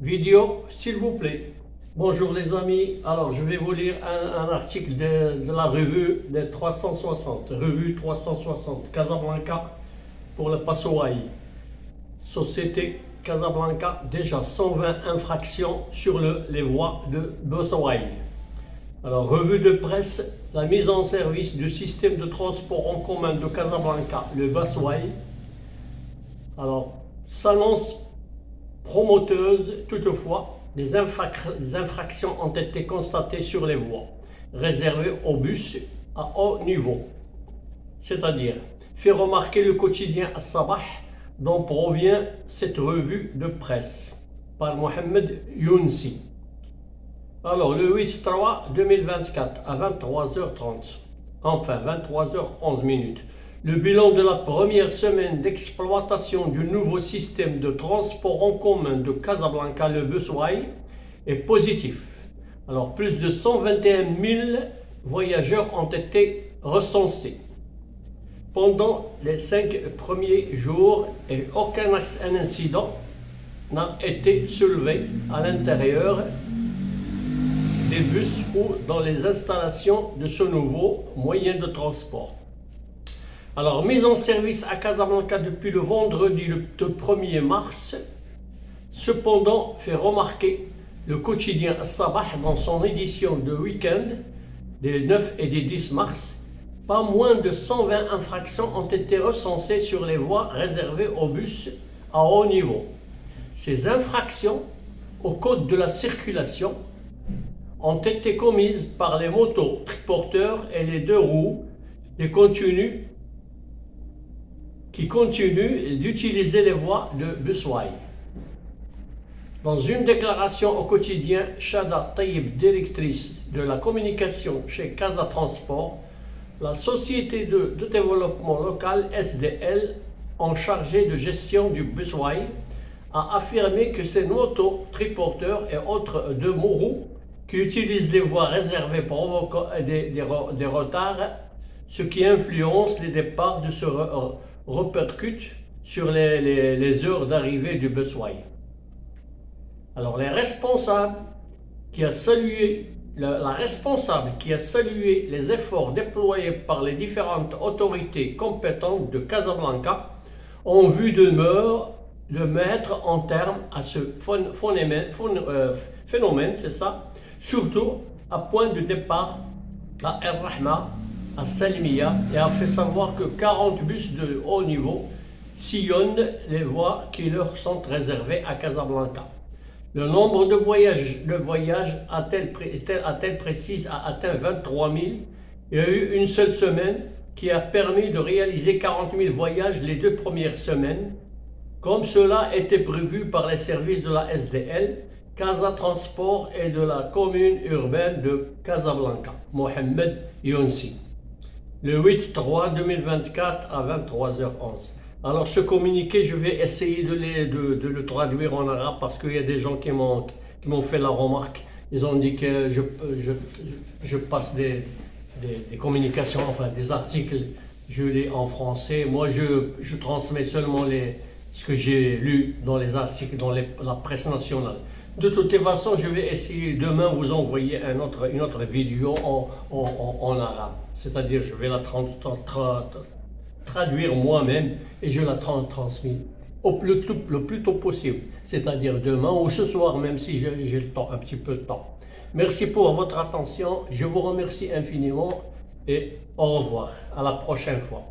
vidéo, s'il vous plaît. Bonjour les amis, alors je vais vous lire un article de la revue des 360, revue 360, Casablanca pour le Passoaï. Société Casablanca, déjà 120 infractions sur les voies de Passoaï. Alors, revue de presse, la mise en service du système de transport en commun de Casablanca, le Passoaï. Alors, s'annonce promoteuse, toutefois, des infractions ont été constatées sur les voies réservées aux bus à haut niveau. C'est-à-dire, fait remarquer le quotidien As-Sabah, dont provient cette revue de presse, par Mohamed Younsi. Alors, le 8/3/2024 à 23h30, enfin 23h11, le bilan de la première semaine d'exploitation du nouveau système de transport en commun de Casablanca, le Passoaï, est positif. Alors, plus de 121 000 voyageurs ont été recensés pendant les 5 premiers jours et aucun incident n'a été soulevé à l'intérieur des bus ou dans les installations de ce nouveau moyen de transport. Alors, mise en service à Casablanca depuis le vendredi le 1er mars, cependant fait remarquer le quotidien As-Sabah dans son édition de week-end des 9 et des 10 mars, pas moins de 120 infractions ont été recensées sur les voies réservées aux bus à haut niveau. Ces infractions au code de la circulation ont été commises par les motos triporteurs et les deux roues qui continuent d'utiliser les voies de Passoaï. Dans une déclaration au quotidien, Chada Taïb, directrice de la communication chez Casa Transport, la société de développement local SDL en charge de gestion du Passoaï, a affirmé que ces motos triporteurs et autres deux roues qui utilisent les voies réservées provoquent des retards, ce qui influence les départs de se répercute sur les heures d'arrivée du Passoaï. Alors la responsable qui a salué les efforts déployés par les différentes autorités compétentes de Casablanca en vue de mettre en terme à ce phénomène, c'est ça, surtout à point de départ à El Rahma, à Salimia, et a fait savoir que 40 bus de haut niveau sillonnent les voies qui leur sont réservées à Casablanca. Le nombre de voyages a-t-elle précise a atteint 23 000. Il y a eu une seule semaine qui a permis de réaliser 40 000 voyages les 2 premières semaines, comme cela était prévu par les services de la SDL, Casa Transport et de la commune urbaine de Casablanca. Mohamed Younsi. Le 8/3/2024 à 23h11. Alors ce communiqué, je vais essayer de le traduire en arabe parce qu'il y a des gens qui m'ont fait la remarque. Ils ont dit que je passe des communications, enfin des articles, je lis en français. Moi, je transmets seulement ce que j'ai lu dans les articles, dans la presse nationale. De toute façon, je vais essayer demain vous envoyer une autre vidéo en arabe. C'est-à-dire, je vais la traduire moi-même et je la transmets le plus tôt possible. C'est-à-dire demain ou ce soir, même si j'ai le temps, un petit peu de temps. Merci pour votre attention. Je vous remercie infiniment et au revoir. À la prochaine fois.